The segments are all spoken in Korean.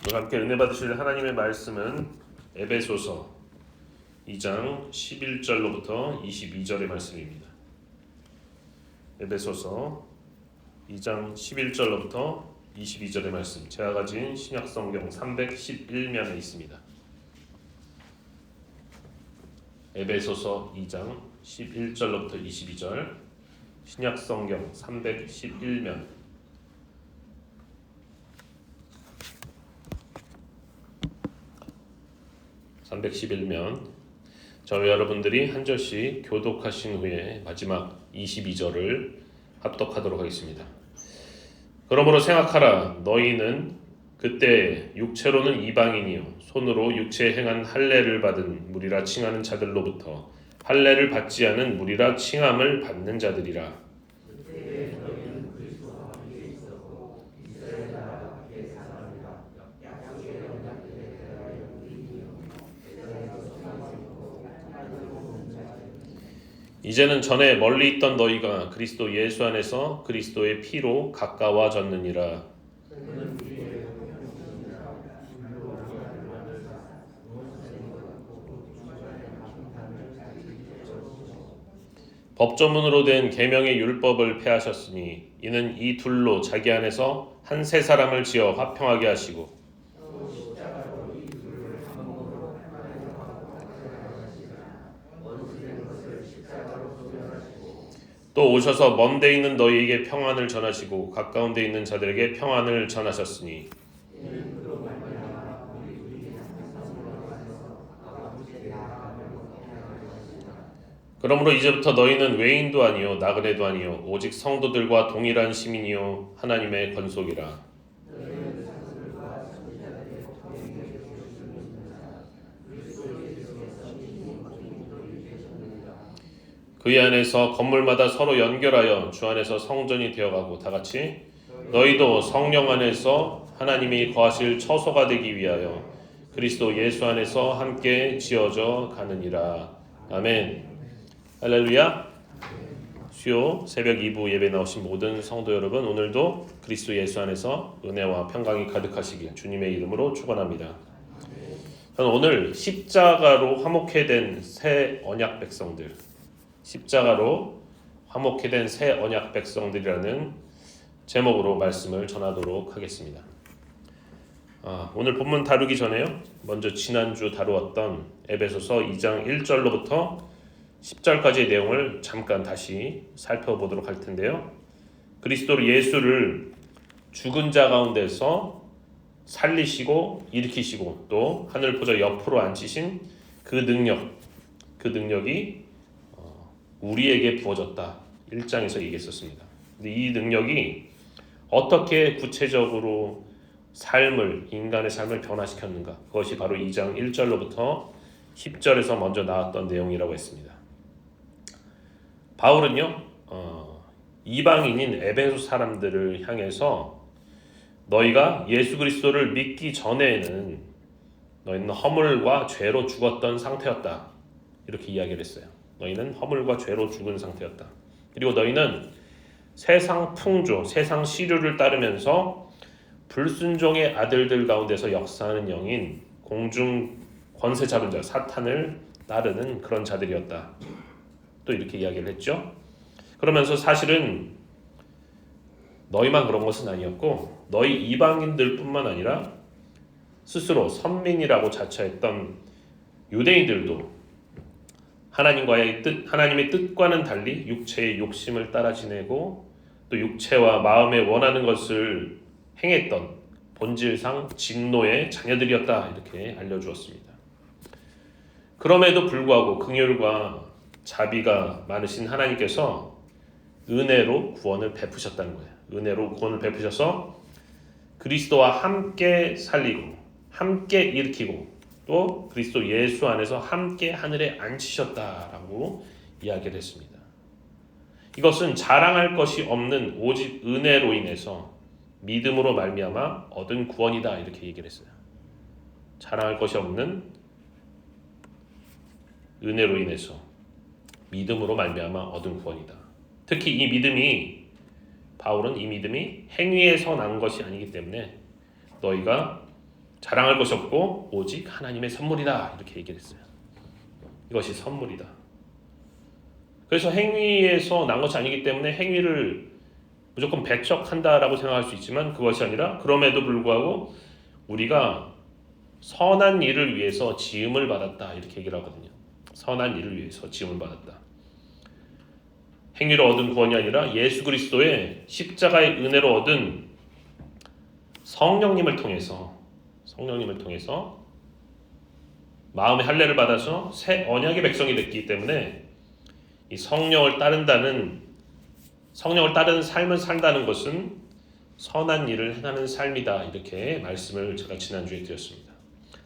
오늘 함께 은혜 받으실 하나님의 말씀은 에베소서 2장 11절로부터 22절의 말씀입니다. 에베소서 2장 11절로부터 22절의 말씀, 제가 가진 신약성경 311면에 있습니다. 에베소서 2장 11절로부터 22절, 신약성경 311면. 저와 여러분들이 한 절씩 교독하신 후에 마지막 22절을 합독하도록 하겠습니다. 그러므로 생각하라. 너희는 그때 육체로는 이방인이요 손으로 육체에 행한 할례를 받은 무리라 칭하는 자들로부터 할례를 받지 않은 무리라 칭함을 받는 자들이라. 이제는 전에 멀리 있던 너희가 그리스도 예수 안에서 그리스도의 피로 가까워졌느니라. 법조문으로 된 계명의 율법을 폐하셨으니 이는 이 둘로 자기 안에서 한 새 사람을 지어 화평하게 하시고 또 오셔서 먼 데 있는 너희에게 평안을 전하시고 가까운 데 있는 자들에게 평안을 전하셨으니 그러므로 이제부터 너희는 외인도 아니요 나그네도 아니요 오직 성도들과 동일한 시민이요 하나님의 권속이라. 그의 안에서 건물마다 서로 연결하여 주 안에서 성전이 되어가고 다같이 너희도 성령 안에서 하나님이 거하실 처소가 되기 위하여 그리스도 예수 안에서 함께 지어져 가느니라. 아멘. 할렐루야. 수요 새벽 2부 예배 나오신 모든 성도 여러분, 오늘도 그리스도 예수 안에서 은혜와 평강이 가득하시길 주님의 이름으로 축원합니다. 저는 오늘 십자가로 화목해된 새 언약 백성들, 십자가로 화목해된 새 언약 백성들이라는 제목으로 말씀을 전하도록 하겠습니다. 오늘 본문 다루기 전에요, 먼저 지난주 다루었던 에베소서 2장 1절로부터 10절까지의 내용을 잠깐 다시 살펴보도록 할 텐데요. 그리스도 예수를 죽은 자 가운데서 살리시고 일으키시고 또 하늘 보좌 옆으로 앉히신 그 능력이 우리에게 부어졌다. 1장에서 얘기했었습니다. 근데 이 능력이 어떻게 구체적으로 인간의 삶을 변화시켰는가? 그것이 바로 2장 1절로부터 10절에서 먼저 나왔던 내용이라고 했습니다. 바울은요, 이방인인 에베소 사람들을 향해서 너희가 예수 그리스도를 믿기 전에는 너희는 허물과 죄로 죽었던 상태였다. 이렇게 이야기를 했어요. 너희는 허물과 죄로 죽은 상태였다. 그리고 너희는 세상 풍조, 세상 시류를 따르면서 불순종의 아들들 가운데서 역사하는 영인 공중 권세 잡은 자 사탄을 따르는 그런 자들이었다. 또 이렇게 이야기를 했죠. 그러면서 사실은 너희만 그런 것은 아니었고 너희 이방인들뿐만 아니라 스스로 선민이라고 자처했던 유대인들도 하나님의 뜻과는 달리 육체의 욕심을 따라 지내고 또 육체와 마음에 원하는 것을 행했던 본질상 진노의 자녀들이었다. 이렇게 알려주었습니다. 그럼에도 불구하고 긍휼과 자비가 많으신 하나님께서 은혜로 구원을 베푸셨다는 거예요. 은혜로 구원을 베푸셔서 그리스도와 함께 살리고 함께 일으키고 또 그리스도 예수 안에서 함께 하늘에 앉히셨다라고 이야기를 했습니다. 이것은 자랑할 것이 없는 오직 은혜로 인해서 믿음으로 말미암아 얻은 구원이다. 이렇게 얘기를 했어요. 자랑할 것이 없는 은혜로 인해서 믿음으로 말미암아 얻은 구원이다. 특히 이 믿음이, 바울은 이 믿음이 행위에서 난 것이 아니기 때문에 너희가 자랑할 것이 없고 오직 하나님의 선물이다 이렇게 얘기했어요. 이것이 선물이다. 그래서 행위에서 난 것이 아니기 때문에 행위를 무조건 배척한다라고 생각할 수 있지만 그것이 아니라 그럼에도 불구하고 우리가 선한 일을 위해서 지음을 받았다 이렇게 얘기를 하거든요. 선한 일을 위해서 지음을 받았다. 행위로 얻은 구원이 아니라 예수 그리스도의 십자가의 은혜로 얻은 성령님을 통해서 마음의 할례를 받아서 새 언약의 백성이 됐기 때문에 이 성령을 따르는 삶을 산다는 것은 선한 일을 행하는 삶이다 이렇게 말씀을 제가 지난주에 드렸습니다.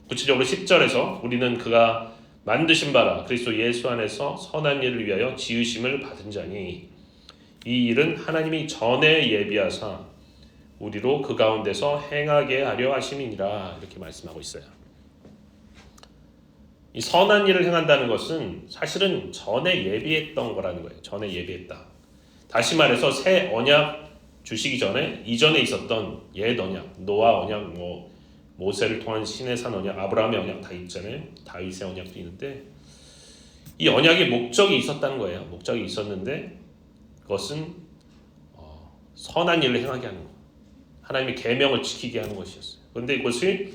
구체적으로 10절에서 우리는 그가 만드신 바라 그리스도 예수 안에서 선한 일을 위하여 지으심을 받은 자니 이 일은 하나님이 전에 예비하사 우리로 그 가운데서 행하게 하려 하심이니라 이렇게 말씀하고 있어요. 이 선한 일을 행한다는 것은 사실은 전에 예비했던 거라는 거예요. 전에 예비했다. 다시 말해서 새 언약 주시기 전에 이전에 있었던 옛 언약, 노아 언약, 모세를 통한 시내산 언약, 아브라함의 언약 다 있잖아요. 다윗의 언약도 있는데 이 언약의 목적이 있었다는 거예요. 목적이 있었는데 그것은 선한 일을 행하게 하는 거, 하나님의 계명을 지키게 하는 것이었어요. 그런데 이것이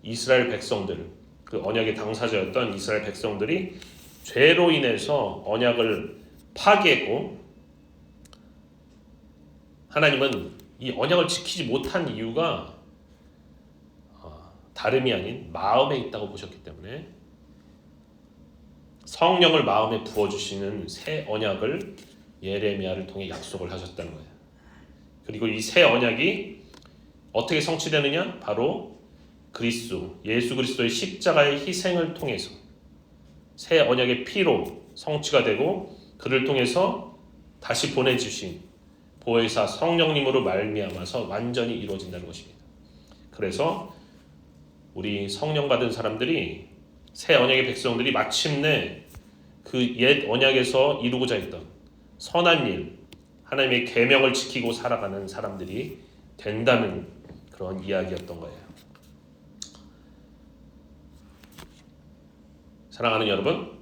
이스라엘 백성들, 그 언약의 당사자였던 이스라엘 백성들이 죄로 인해서 언약을 파기했고 하나님은 이 언약을 지키지 못한 이유가 다름이 아닌 마음에 있다고 보셨기 때문에 성령을 마음에 부어주시는 새 언약을 예레미야를 통해 약속을 하셨다는 거예요. 그리고 이 새 언약이 어떻게 성취되느냐? 바로 예수 그리스도의 십자가의 희생을 통해서 새 언약의 피로 성취가 되고 그를 통해서 다시 보내주신 보혜사 성령님으로 말미암아서 완전히 이루어진다는 것입니다. 그래서 우리 성령 받은 사람들이 새 언약의 백성들이 마침내 그 옛 언약에서 이루고자 했던 선한 일, 하나님의 계명을 지키고 살아가는 사람들이 된다는 그런 이야기였던 거예요. 사랑하는 여러분,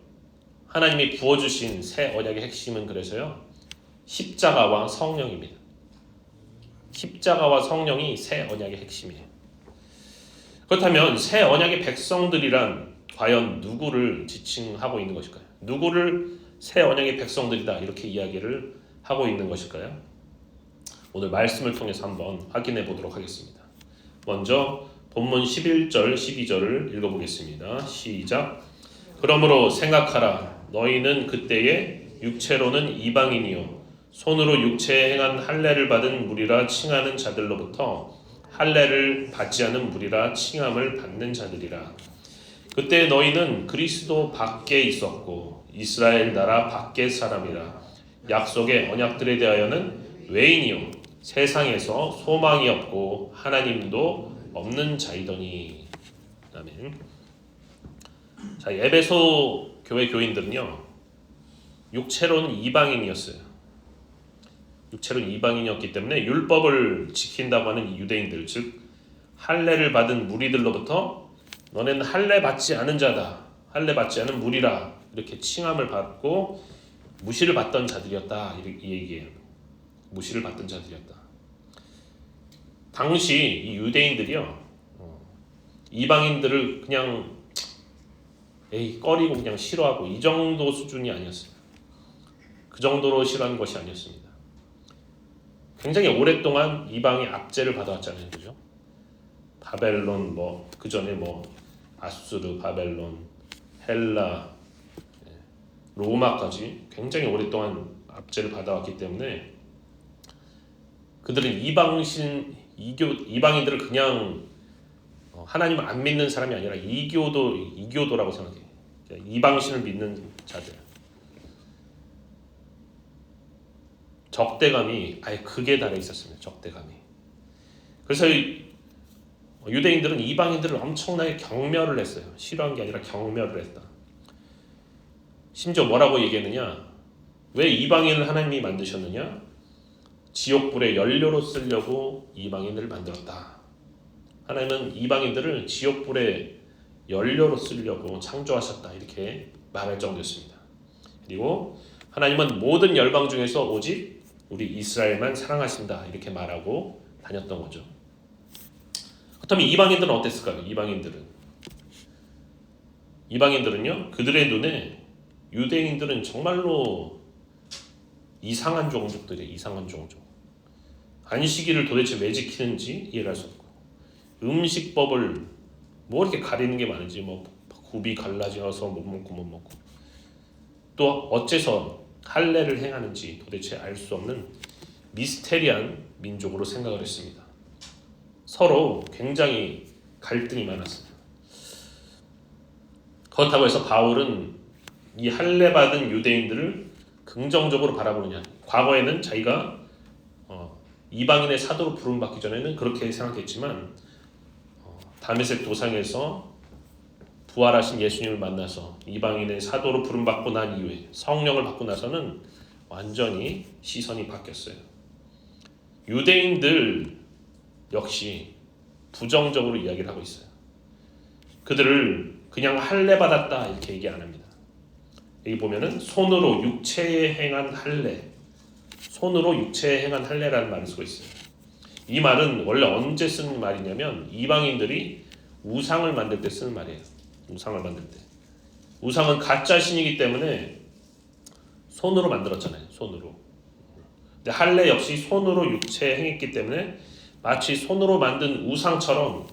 하나님이 부어주신 새 언약의 핵심은 그래서요 십자가와 성령입니다. 십자가와 성령이 새 언약의 핵심이에요. 그렇다면 새 언약의 백성들이란 과연 누구를 지칭하고 있는 것일까요? 누구를 새 언약의 백성들이다 이렇게 이야기를 하고 있는 것일까요? 오늘 말씀을 통해서 한번 확인해 보도록 하겠습니다. 먼저 본문 11절 12절을 읽어보겠습니다. 시작. 그러므로 생각하라. 너희는 그때에 육체로는 이방인이요 손으로 육체에 행한 할례를 받은 무리라 칭하는 자들로부터 할례를 받지 않은 무리라 칭함을 받는 자들이라. 그때 너희는 그리스도 밖에 있었고 이스라엘 나라 밖의 사람이라. 약속의 언약들에 대하여는 외인이요 세상에서 소망이 없고 하나님도 없는 자이더니. 아멘. 자, 에베소 교회 교인들은요 육체로는 이방인이었어요. 육체로는 이방인이었기 때문에 율법을 지킨다고 하는 이 유대인들, 즉 할례를 받은 무리들로부터 너네는 할례 받지 않은 자다, 할례 받지 않은 무리라 이렇게 칭함을 받고 무시를 받던 자들이었다 이 얘기예요. 무시를 받던 자들이었다. 당시 이 유대인들이요 이방인들을 그냥 꺼리고 그냥 싫어하고 이 정도 수준이 아니었어요. 그 정도로 싫어하는 것이 아니었습니다. 굉장히 오랫동안 이방의 압제를 받아왔잖아요, 그죠? 바벨론 그 전에 아수르, 바벨론, 헬라, 로마까지 굉장히 오랫동안 압제를 받아왔기 때문에 그들은 이방인들을 그냥 하나님을 안 믿는 사람이 아니라 이교도라고 생각해요. 이방신을 믿는 자들. 적대감이 아예 극에 달해 있었습니다. 적대감이. 그래서 유대인들은 이방인들을 엄청나게 경멸을 했어요. 싫어한 게 아니라 경멸을 했다. 심지어 뭐라고 얘기했느냐? 왜 이방인을 하나님이 만드셨느냐? 지옥불의 연료로 쓰려고 이방인을 만들었다. 하나님은 이방인들을 지옥불의 연료로 쓰려고 창조하셨다 이렇게 말할 정도였습니다. 그리고 하나님은 모든 열방 중에서 오직 우리 이스라엘만 사랑하신다 이렇게 말하고 다녔던 거죠. 그렇다면 이방인들은 어땠을까요? 이방인들은요 그들의 눈에 유대인들은 정말로 이상한 종족들이에요. 이상한 종족. 안식일을 도대체 왜 지키는지 이해할 수 없고, 음식법을 뭐 이렇게 가리는 게 많은지 뭐 굽이 갈라져서 못 먹고 또 어째서 할례를 행하는지 도대체 알 수 없는 미스테리한 민족으로 생각을 했습니다. 서로 굉장히 갈등이 많았습니다. 그렇다고 해서 바울은 이 할례 받은 유대인들을 긍정적으로 바라보느냐? 과거에는 자기가 이방인의 사도로 부름받기 전에는 그렇게 생각했지만 다메섹 도상에서 부활하신 예수님을 만나서 이방인의 사도로 부름받고 난 이후에 성령을 받고 나서는 완전히 시선이 바뀌었어요. 유대인들 역시 부정적으로 이야기를 하고 있어요. 그들을 그냥 할례 받았다 이렇게 얘기 안 합니다. 여기 보면은 손으로 육체에 행한 할례, 손으로 육체에 행한 할례라는 말을 쓰고 있어요. 이 말은 원래 언제 쓰는 말이냐면 이방인들이 우상을 만들 때 쓰는 말이에요. 우상을 만들 때. 우상은 가짜 신이기 때문에 손으로 만들었잖아요. 손으로. 근데 할례 역시 손으로 육체에 행했기 때문에 마치 손으로 만든 우상처럼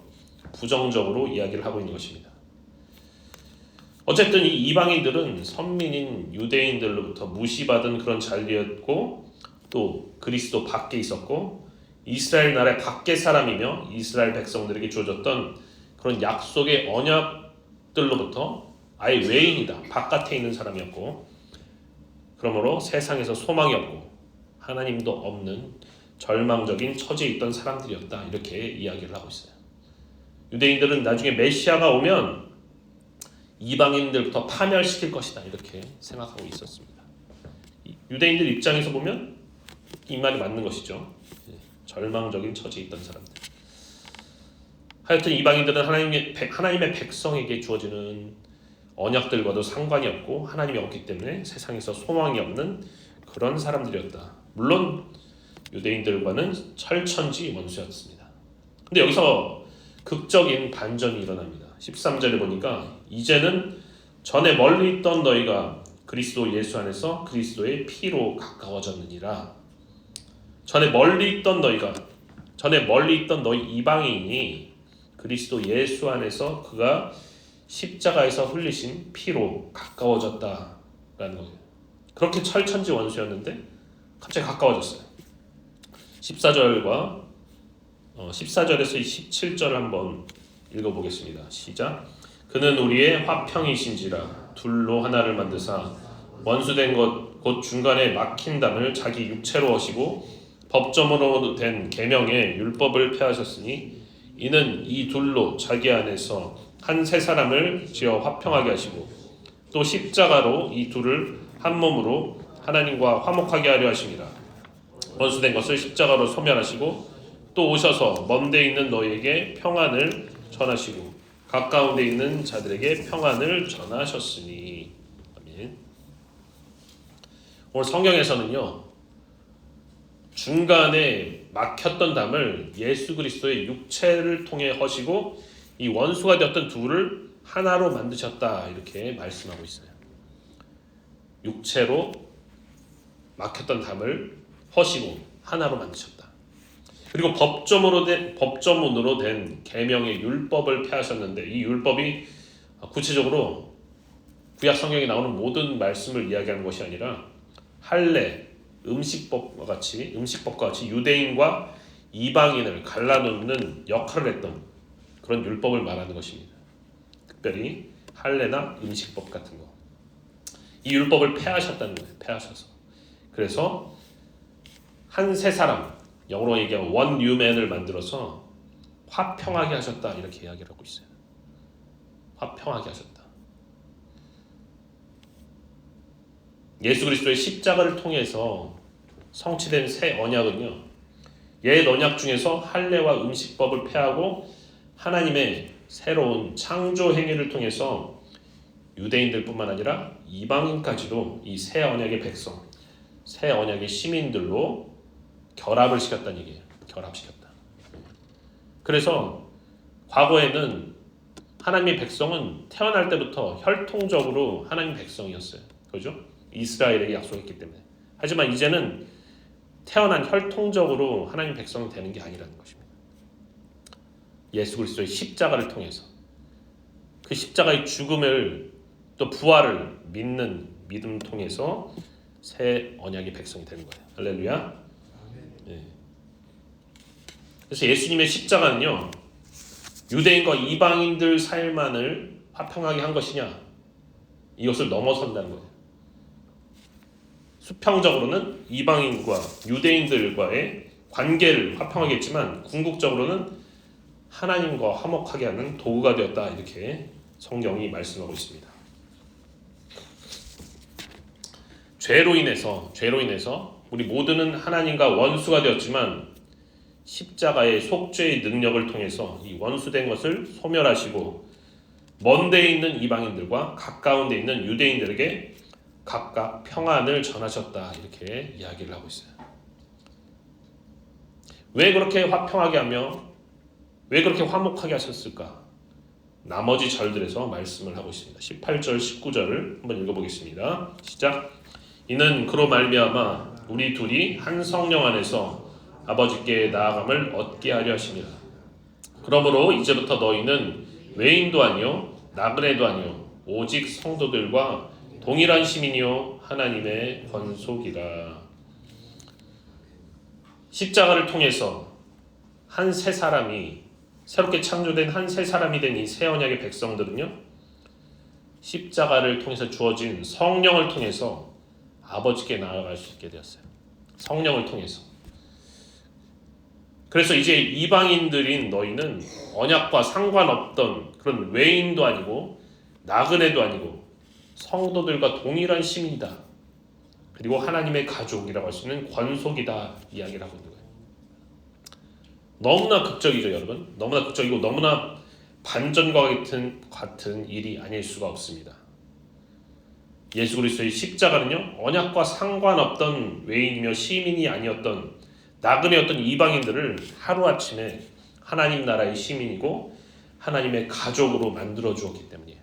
부정적으로 이야기를 하고 있는 것입니다. 어쨌든 이 이방인들은 선민인 유대인들로부터 무시받은 그런 잔리였고 또 그리스도 밖에 있었고 이스라엘 나라의 밖의 사람이며 이스라엘 백성들에게 주어졌던 그런 약속의 언약들로부터 아예 외인이다. 바깥에 있는 사람이었고 그러므로 세상에서 소망이 없고 하나님도 없는 절망적인 처지에 있던 사람들이었다. 이렇게 이야기를 하고 있어요. 유대인들은 나중에 메시아가 오면 이방인들부터 파멸시킬 것이다. 이렇게 생각하고 있었습니다. 유대인들 입장에서 보면 이 말이 맞는 것이죠. 절망적인 처지에 있던 사람들. 하여튼 이방인들은 하나님의 백성에게 주어지는 언약들과도 상관이 없고 하나님이 없기 때문에 세상에서 소망이 없는 그런 사람들이었다. 물론 유대인들과는 철천지 원수였습니다. 근데 여기서 극적인 반전이 일어납니다. 13절에 보니까 이제는 전에 멀리 있던 너희가 그리스도 예수 안에서 그리스도의 피로 가까워졌느니라. 전에 멀리 있던 너희 이방인이 그리스도 예수 안에서 그가 십자가에서 흘리신 피로 가까워졌다라는 거예요. 그렇게 철천지 원수였는데 갑자기 가까워졌어요. 14절에서 17절 한번 읽어보겠습니다. 시작. 그는 우리의 화평이신지라 둘로 하나를 만드사 원수된 것 곧 중간에 막힌 담을 자기 육체로 하시고 법점으로 된 계명의 율법을 폐하셨으니 이는 이 둘로 자기 안에서 한 세 사람을 지어 화평하게 하시고 또 십자가로 이 둘을 한 몸으로 하나님과 화목하게 하려 하심이라. 원수된 것을 십자가로 소멸하시고 또 오셔서 먼 데 있는 너희에게 평안을 전하시고 가까운 데 있는 자들에게 평안을 전하셨으니. 아멘. 오늘 성경에서는요 중간에 막혔던 담을 예수 그리스도의 육체를 통해 허시고 이 원수가 되었던 둘을 하나로 만드셨다 이렇게 말씀하고 있어요. 육체로 막혔던 담을 허시고 하나로 만드셨다. 그리고 법조문으로 된 계명의 율법을 폐하셨는데 이 율법이 구체적으로 구약 성경에 나오는 모든 말씀을 이야기하는 것이 아니라 할례, 음식법과 같이 유대인과 이방인을 갈라놓는 역할을 했던 그런 율법을 말하는 것입니다. 특별히 할례나 음식법 같은 거. 이 율법을 폐하셨다는 거예요. 폐하셔서. 그래서 한 세 사람, 영어로 얘기하면 one new man을 만들어서 화평하게 하셨다 이렇게 이야기를 하고 있어요. 화평하게 하셨다. 예수 그리스도의 십자가를 통해서 성취된 새 언약은요. 옛 언약 중에서 할례와 음식법을 폐하고 하나님의 새로운 창조 행위를 통해서 유대인들뿐만 아니라 이방인까지도 이 새 언약의 백성, 새 언약의 시민들로 결합을 시켰다는 얘기예요. 결합시켰다. 그래서 과거에는 하나님의 백성은 태어날 때부터 혈통적으로 하나님의 백성이었어요. 그죠? 이스라엘에게 약속했기 때문에. 하지만 이제는 태어난 혈통적으로 하나님의 백성이 되는 게 아니라는 것입니다. 예수 그리스도의 십자가를 통해서 그 십자가의 죽음을 또 부활을 믿는 믿음 통해서 새 언약의 백성이 되는 거예요. 할렐루야. 네. 그래서 예수님의 십자가는요, 유대인과 이방인들 삶만을 화평하게 한 것이냐, 이것을 넘어선다는 거예요. 수평적으로는 이방인과 유대인들과의 관계를 화평하게 했지만 궁극적으로는 하나님과 화목하게 하는 도구가 되었다, 이렇게 성경이 말씀하고 있습니다. 죄로 인해서 우리 모두는 하나님과 원수가 되었지만 십자가의 속죄의 능력을 통해서 이 원수된 것을 소멸하시고 먼 데에 있는 이방인들과 가까운 데에 있는 유대인들에게 각각 평안을 전하셨다, 이렇게 이야기를 하고 있어요. 왜 그렇게 화평하게 하며 왜 그렇게 화목하게 하셨을까? 나머지 절들에서 말씀을 하고 있습니다. 18절 19절을 한번 읽어보겠습니다. 시작. 이는 그로 말미암아 우리 둘이 한 성령 안에서 아버지께 나아감을 얻게 하려 하심이라. 그러므로 이제부터 너희는 외인도 아니요 나그네도 아니요 오직 성도들과 동일한 시민이요 하나님의 권속이라. 십자가를 통해서 한 새 사람이, 새롭게 창조된 한 새 사람이 된 이 새 언약의 백성들은요, 십자가를 통해서 주어진 성령을 통해서 아버지께 나아갈 수 있게 되었어요. 성령을 통해서. 그래서 이제 이방인들인 너희는 언약과 상관없던 그런 외인도 아니고 나그네도 아니고 성도들과 동일한 시민이다. 그리고 하나님의 가족이라고 할 수 있는 권속이다, 이야기를 하고 있는 거예요. 너무나 극적이죠, 여러분. 너무나 극적이고 너무나 반전과 같은 일이 아닐 수가 없습니다. 예수 그리스도의 십자가는요, 언약과 상관없던 외인이며 시민이 아니었던 나그네였던 이방인들을 하루아침에 하나님 나라의 시민이고 하나님의 가족으로 만들어 주었기 때문이에요.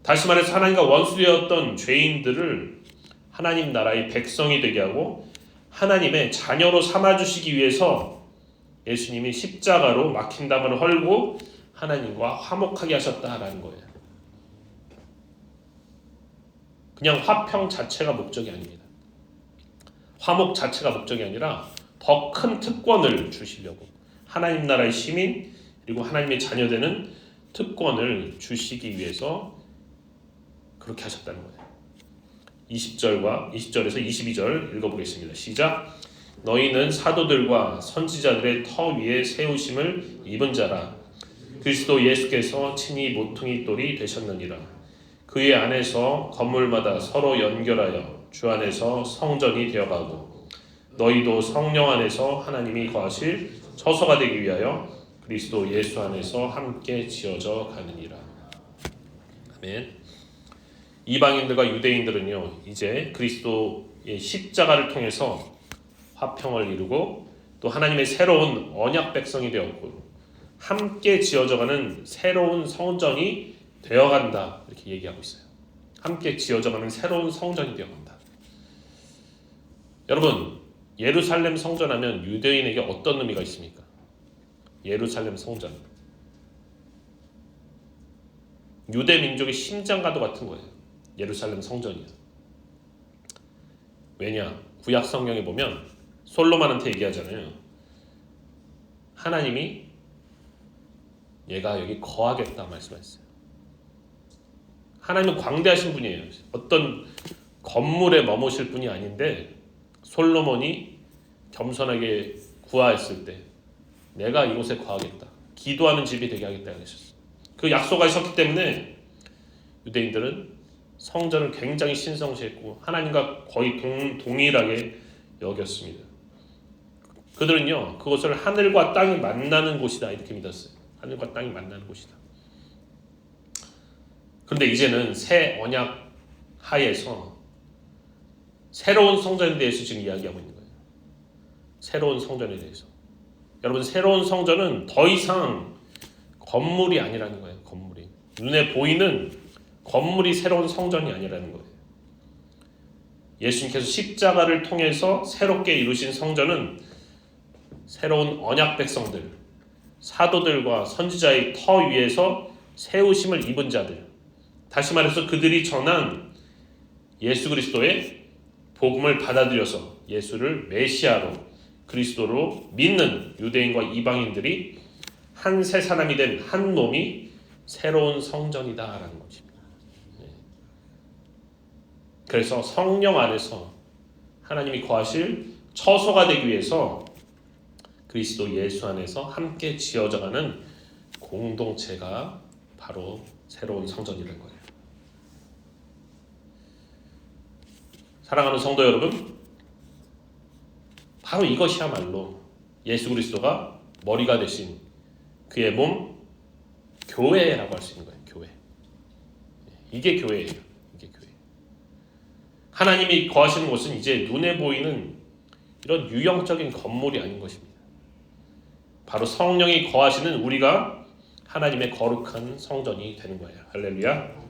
다시 말해서 하나님과 원수되었던 죄인들을 하나님 나라의 백성이 되게 하고 하나님의 자녀로 삼아주시기 위해서 예수님이 십자가로 막힌 담을 헐고 하나님과 화목하게 하셨다라는 거예요. 그냥 화평 자체가 목적이 아닙니다. 화목 자체가 목적이 아니라 더 큰 특권을 주시려고, 하나님 나라의 시민 그리고 하나님의 자녀되는 특권을 주시기 위해서 그렇게 하셨다는 거예요. 20절에서 22절 읽어보겠습니다. 시작. 너희는 사도들과 선지자들의 터 위에 세우심을 입은 자라. 그리스도 예수께서 친히 모퉁이 돌이 되셨느니라. 그의 안에서 건물마다 서로 연결하여 주 안에서 성전이 되어가고 너희도 성령 안에서 하나님이 거하실 처소가 되기 위하여 그리스도 예수 안에서 함께 지어져 가느니라. 아멘. 이방인들과 유대인들은요, 이제 그리스도의 십자가를 통해서 화평을 이루고 또 하나님의 새로운 언약 백성이 되었고 함께 지어져가는 새로운 성전이 되어간다, 이렇게 얘기하고 있어요. 함께 지어져가는 새로운 성전이 되어간다. 여러분, 예루살렘 성전하면 유대인에게 어떤 의미가 있습니까? 예루살렘 성전, 유대 민족의 심장과도 같은 거예요. 예루살렘 성전이요. 왜냐? 구약 성경에 보면 솔로몬한테 얘기하잖아요. 하나님이 얘가 여기 거하겠다 말씀하셨어요. 하나님은 광대하신 분이에요. 어떤 건물에 머무실 분이 아닌데 솔로몬이 겸손하게 구하였을 때 내가 이곳에 거하겠다, 기도하는 집이 되게 하겠다 하셨어요. 그 약속하셨기 때문에 유대인들은 성전을 굉장히 신성시했고 하나님과 거의 동일하게 여겼습니다. 그들은요 그것을 하늘과 땅이 만나는 곳이다 이렇게 믿었어요. 하늘과 땅이 만나는 곳이다. 그런데 이제는 새 언약 하에서 새로운 성전에 대해서 지금 이야기하고 있는 거예요. 새로운 성전에 대해서. 여러분, 새로운 성전은 더 이상 건물이 아니라는 거예요. 건물이. 눈에 보이는 건물이 새로운 성전이 아니라는 거예요. 예수님께서 십자가를 통해서 새롭게 이루신 성전은 새로운 언약 백성들, 사도들과 선지자의 터 위에서 세우심을 입은 자들, 다시 말해서 그들이 전한 예수 그리스도의 복음을 받아들여서 예수를 메시아로 그리스도로 믿는 유대인과 이방인들이 한 새 사람이 된 한 몸이 새로운 성전이다라는 것입니다. 그래서 성령 안에서 하나님이 거하실 처소가 되기 위해서 그리스도 예수 안에서 함께 지어져가는 공동체가 바로 새로운 성전이라는 거예요. 사랑하는 성도 여러분, 바로 이것이야말로 예수 그리스도가 머리가 되신 그의 몸 교회라고 할 수 있는 거예요. 교회. 이게 교회예요. 이게 교회. 하나님이 거하시는 곳은 이제 눈에 보이는 이런 유형적인 건물이 아닌 것입니다. 바로 성령이 거하시는 우리가 하나님의 거룩한 성전이 되는 거예요. 할렐루야.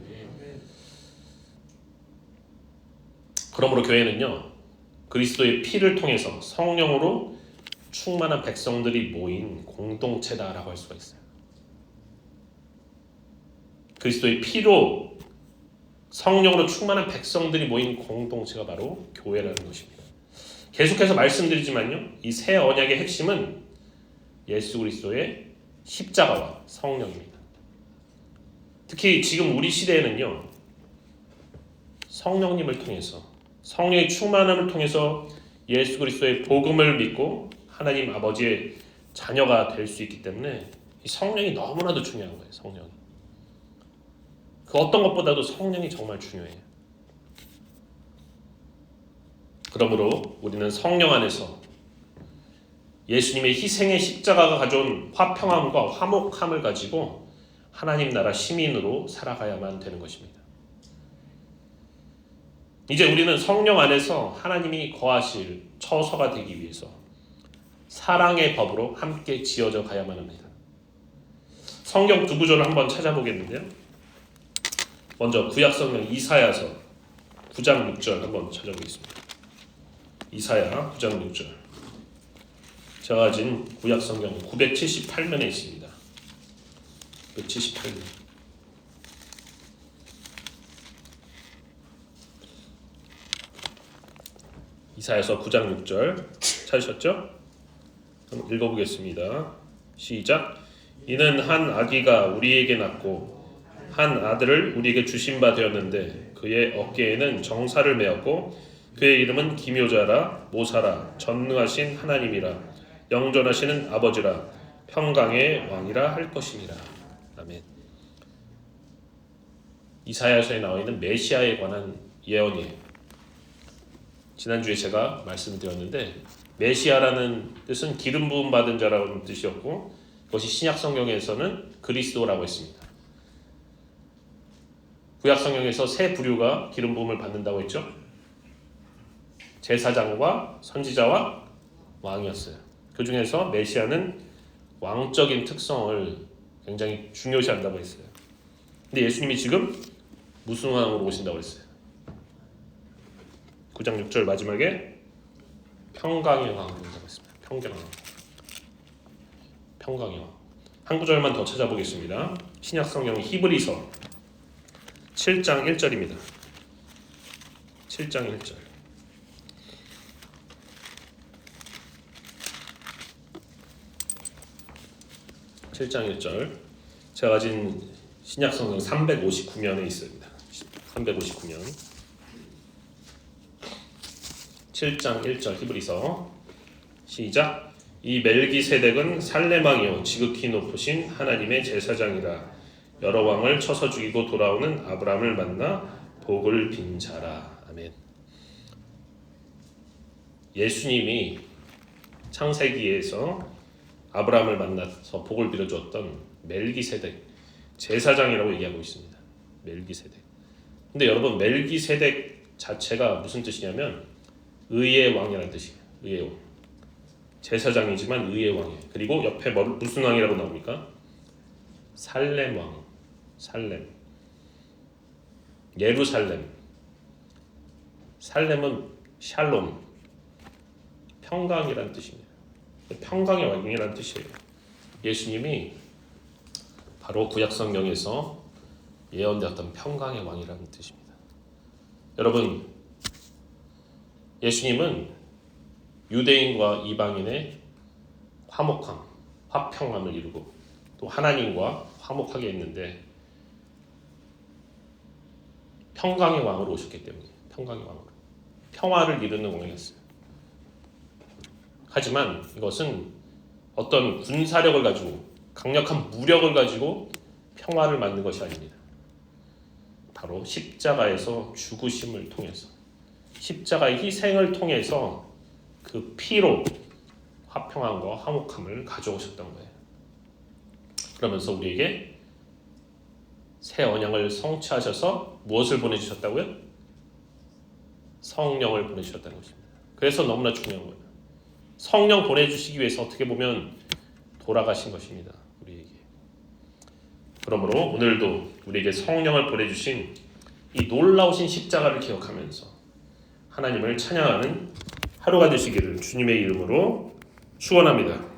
그러므로 교회는요, 그리스도의 피를 통해서 성령으로 충만한 백성들이 모인 공동체다라고 할 수가 있어요. 그리스도의 피로 성령으로 충만한 백성들이 모인 공동체가 바로 교회라는 것입니다. 계속해서 말씀드리지만요, 이 새 언약의 핵심은 예수 그리스도의 십자가와 성령입니다. 특히 지금 우리 시대에는요, 성령님을 통해서 성령의 충만함을 통해서 예수 그리스도의 복음을 믿고 하나님 아버지의 자녀가 될 수 있기 때문에 이 성령이 너무나도 중요한 거예요. 성령이. 그 어떤 것보다도 성령이 정말 중요해요. 그러므로 우리는 성령 안에서 예수님의 희생의 십자가가 가져온 화평함과 화목함을 가지고 하나님 나라 시민으로 살아가야만 되는 것입니다. 이제 우리는 성령 안에서 하나님이 거하실 처소가 되기 위해서 사랑의 법으로 함께 지어져 가야만 합니다. 성경 두 구절을 한번 찾아보겠는데요. 먼저 구약성경 이사야서 9장 6절 한번 찾아보겠습니다. 이사야 9장 6절. 제가 가진 구약성경 978면에 있습니다. 978면. 이사야서 9장 6절 찾으셨죠? 한번 읽어보겠습니다. 시작. 이는 한 아기가 우리에게 낳고 한 아들을 우리에게 주신 바 되었는데 그의 어깨에는 정사를 메었고 그의 이름은 기묘자라 모사라 전능하신 하나님이라 영존하시는 아버지라 평강의 왕이라 할 것이니라. 아멘. 이사야서에 나와 있는 메시아에 관한 예언이에요. 지난주에 제가 말씀드렸는데 메시아라는 뜻은 기름 부음 받은 자라는 뜻이었고 그것이 신약 성경에서는 그리스도라고 했습니다. 구약 성경에서 세 부류가 기름 부음을 받는다고 했죠. 제사장과 선지자와 왕이었어요. 그 중에서 메시아는 왕적인 특성을 굉장히 중요시한다고 했어요. 근데 예수님이 지금 무슨 왕으로 오신다고 했어요? 9장 6절 마지막에 평강의 왕으로 온다고 했습니다. 평강의 왕. 한 구절만 더 찾아보겠습니다. 신약 성경 히브리서 7장 1절입니다. 7장 1절. 제가 가진 신약 성경 359면에 있습니다. 359면. 7장 1절 히브리서 시작. 이 멜기세덱은 살레망이요 지극히 높으신 하나님의 제사장이라 여러 왕을 쳐서 죽이고 돌아오는 아브라함을 만나 복을 빈 자라. 아멘. 예수님이 창세기에서 아브라함을 만나서 복을 빌어주었던 멜기세덱 제사장이라고 얘기하고 있습니다. 멜기세덱. 근데 여러분 멜기세덱 자체가 무슨 뜻이냐면 의의 왕이라는 뜻이에요. 의의 왕. 제사장이지만 의의 왕이에요. 그리고 옆에 무슨 왕이라고 나옵니까? 살렘 왕. 살렘. 예루살렘. 살렘은 샬롬. 평강이라는 뜻입니다. 평강의 왕이라는 뜻이에요. 예수님이 바로 구약 성경에서 예언되었던 평강의 왕이라는 뜻입니다. 여러분, 예수님은 유대인과 이방인의 화목함, 화평함을 이루고 또 하나님과 화목하게 했는데 평강의 왕으로 오셨기 때문에 평강의 왕으로 평화를 이루는 왕이었어요. 하지만 이것은 어떤 군사력을 가지고 강력한 무력을 가지고 평화를 만든 것이 아닙니다. 바로 십자가에서 죽으심을 통해서 십자가의 희생을 통해서 그 피로 화평함과 화목함을 가져오셨던 거예요. 그러면서 우리에게 새 언약을 성취하셔서 무엇을 보내주셨다고요? 성령을 보내주셨다는 것입니다. 그래서 너무나 중요한 거예요. 성령 보내주시기 위해서 어떻게 보면 돌아가신 것입니다. 우리에게. 그러므로 오늘도 우리에게 성령을 보내주신 이 놀라우신 십자가를 기억하면서 하나님을 찬양하는 하루가 되시기를 주님의 이름으로 축원합니다.